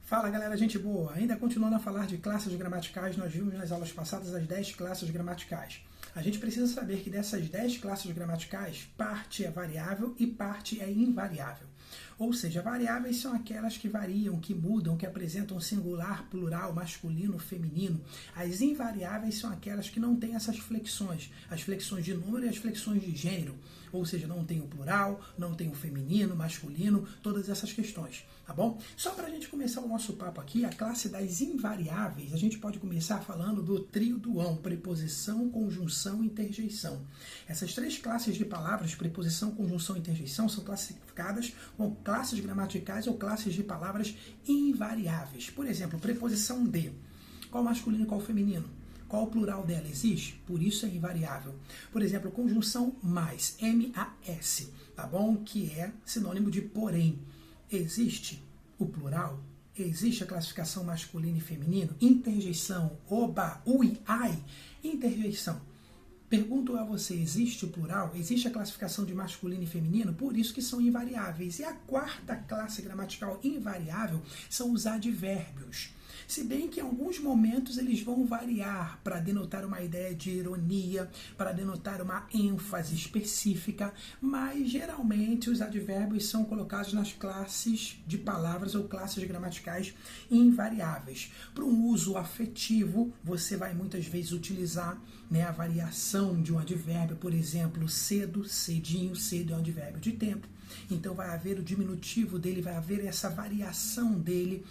Fala galera, gente boa! Ainda continuando a falar de classes gramaticais, nós vimos nas aulas passadas as 10 classes gramaticais. A gente precisa saber que dessas 10 classes gramaticais, parte é variável e parte é invariável. Ou seja, variáveis são aquelas que variam, que mudam, que apresentam singular, plural, masculino, feminino. As invariáveis são aquelas que não têm essas flexões, as flexões de número e as flexões de gênero. Ou seja, não tem o plural, não tem o feminino, masculino, todas essas questões, tá bom? Só para a gente começar o nosso papo aqui, a classe das invariáveis, a gente pode começar falando do trio do ão, preposição, conjunção e interjeição. Essas três classes de palavras, preposição, conjunção e interjeição, são classificadas como classes gramaticais ou classes de palavras invariáveis. Por exemplo, preposição de. Qual masculino e qual feminino? Qual o plural dela? Existe? Por isso é invariável. Por exemplo, conjunção mais, M-A-S, tá bom? Que é sinônimo de porém. Existe o plural? Existe a classificação masculino e feminino? Interjeição, oba, ui, ai. Interjeição. Pergunto a você, existe o plural? Existe a classificação de masculino e feminino? Por isso que são invariáveis. E a quarta classe gramatical invariável são os advérbios. Se bem que em alguns momentos eles vão variar para denotar uma ideia de ironia, para denotar uma ênfase específica, mas geralmente os advérbios são colocados nas classes de palavras ou classes gramaticais invariáveis. Para um uso afetivo, você vai muitas vezes utilizar a variação de um advérbio, por exemplo, cedo, cedinho, cedo é um advérbio de tempo. Então vai haver o diminutivo dele, vai haver essa variação dele,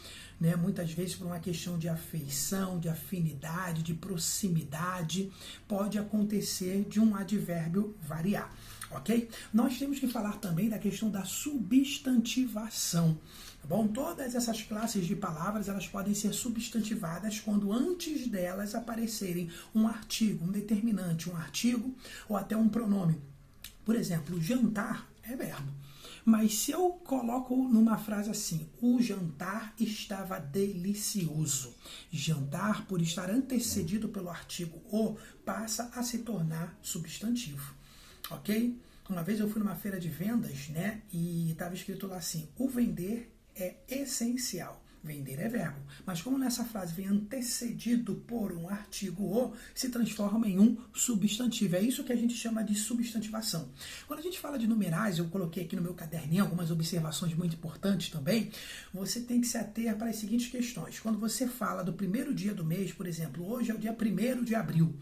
muitas vezes por uma questão de afeição, de afinidade, de proximidade, pode acontecer de um advérbio variar, ok? Nós temos que falar também da questão da substantivação. Bom, todas essas classes de palavras, elas podem ser substantivadas quando antes delas aparecerem um artigo, um determinante, um artigo ou até um pronome. Por exemplo, jantar é verbo. Mas se eu coloco numa frase assim, o jantar estava delicioso. Jantar, por estar antecedido pelo artigo o, passa a se tornar substantivo, ok? Uma vez eu fui numa feira de vendas, e estava escrito lá assim, o vender é essencial. Vender é verbo, mas como nessa frase vem antecedido por um artigo o, se transforma em um substantivo. É isso que a gente chama de substantivação. Quando a gente fala de numerais, eu coloquei aqui no meu caderninho algumas observações muito importantes também, você tem que se ater para as seguintes questões. Quando você fala do primeiro dia do mês, por exemplo, hoje é o dia 1º de abril,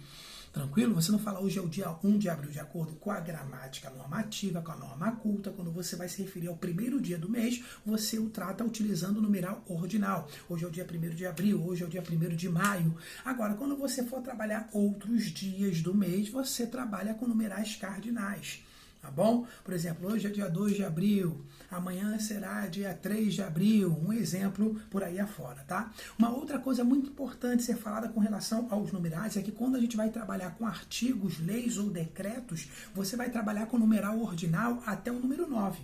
tranquilo? Você não fala hoje é o dia 1 de abril, de acordo com a gramática normativa, com a norma culta. Quando você vai se referir ao primeiro dia do mês, você o trata utilizando o numeral ordinal. Hoje é o dia 1º de abril, hoje é o dia 1º de maio. Agora, quando você for trabalhar outros dias do mês, você trabalha com numerais cardinais. Tá bom? Por exemplo, hoje é dia 2 de abril, amanhã será dia 3 de abril, um exemplo por aí afora, tá? Uma outra coisa muito importante ser falada com relação aos numerais é que quando a gente vai trabalhar com artigos, leis ou decretos, você vai trabalhar com o numeral ordinal até o número 9.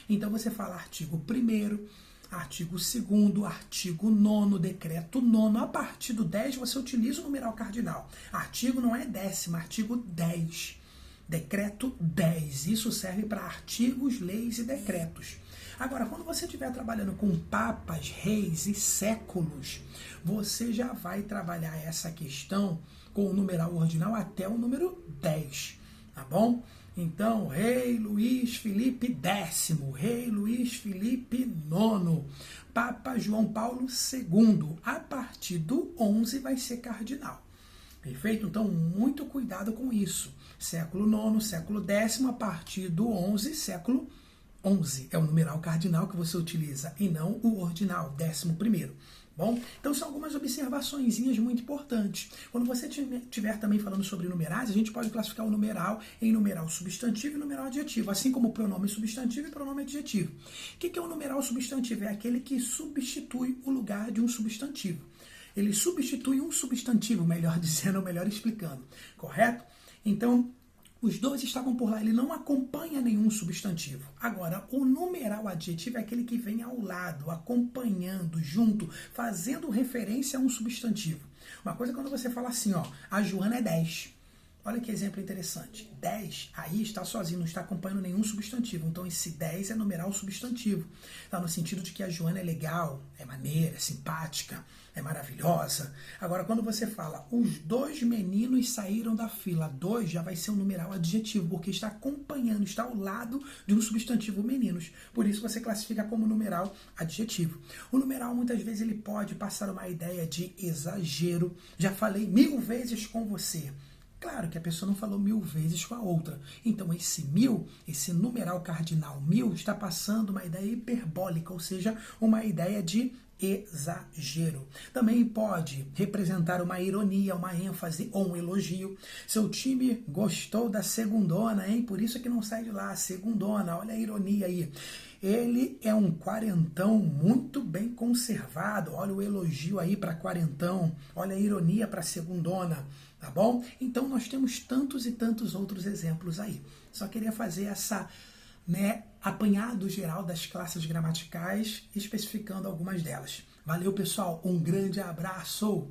Então você fala artigo 1º, artigo 2º, artigo 9º, decreto 9º. A partir do 10 você utiliza o numeral cardinal. Artigo não é 10º, artigo 10. Decreto 10. Isso serve para artigos, leis e decretos. Agora, quando você estiver trabalhando com papas, reis e séculos, você já vai trabalhar essa questão com o numeral ordinal até o número 10, tá bom? Então, rei Luís Felipe X, rei Luís Felipe IX, Papa João Paulo II, a partir do 11 vai ser cardinal. Perfeito? Então, muito cuidado com isso. Século IX, século X, a partir do 11, século XI. É o numeral cardinal que você utiliza e não o ordinal, 11º. Bom, então são algumas observaçõezinhas muito importantes. Quando você estiver também falando sobre numerais, a gente pode classificar o numeral em numeral substantivo e numeral adjetivo, assim como pronome substantivo e pronome adjetivo. O que é o numeral substantivo? É aquele que substitui o lugar de um substantivo. Ele substitui um substantivo, melhor dizendo, melhor explicando, correto? Então, os dois estavam por lá, ele não acompanha nenhum substantivo. Agora, o numeral adjetivo é aquele que vem ao lado, acompanhando, junto, fazendo referência a um substantivo. Uma coisa é quando você fala assim, a Joana é 10. Olha que exemplo interessante. 10 aí está sozinho, não está acompanhando nenhum substantivo. Então esse 10 é numeral substantivo. Tá no sentido de que a Joana é legal, é maneira, é simpática, é maravilhosa. Agora, quando você fala os 2 meninos saíram da fila, 2 já vai ser um numeral adjetivo, porque está acompanhando, está ao lado de um substantivo meninos. Por isso você classifica como numeral adjetivo. O numeral, muitas vezes, ele pode passar uma ideia de exagero. Já falei 1000 vezes com você. Claro que a pessoa não falou 1000 vezes com a outra. Então, esse 1000, esse numeral cardinal 1000, está passando uma ideia hiperbólica, ou seja, uma ideia de exagero. Também pode representar uma ironia, uma ênfase ou um elogio. Seu time gostou da segundona, hein? Por isso é que não sai de lá, segundona. Olha a ironia aí. Ele é um quarentão muito bem conservado. Olha o elogio aí para quarentão. Olha a ironia para segundona. Tá bom? Então nós temos tantos e tantos outros exemplos aí. Só queria fazer essa apanhado geral das classes gramaticais, especificando algumas delas. Valeu, pessoal. Um grande abraço!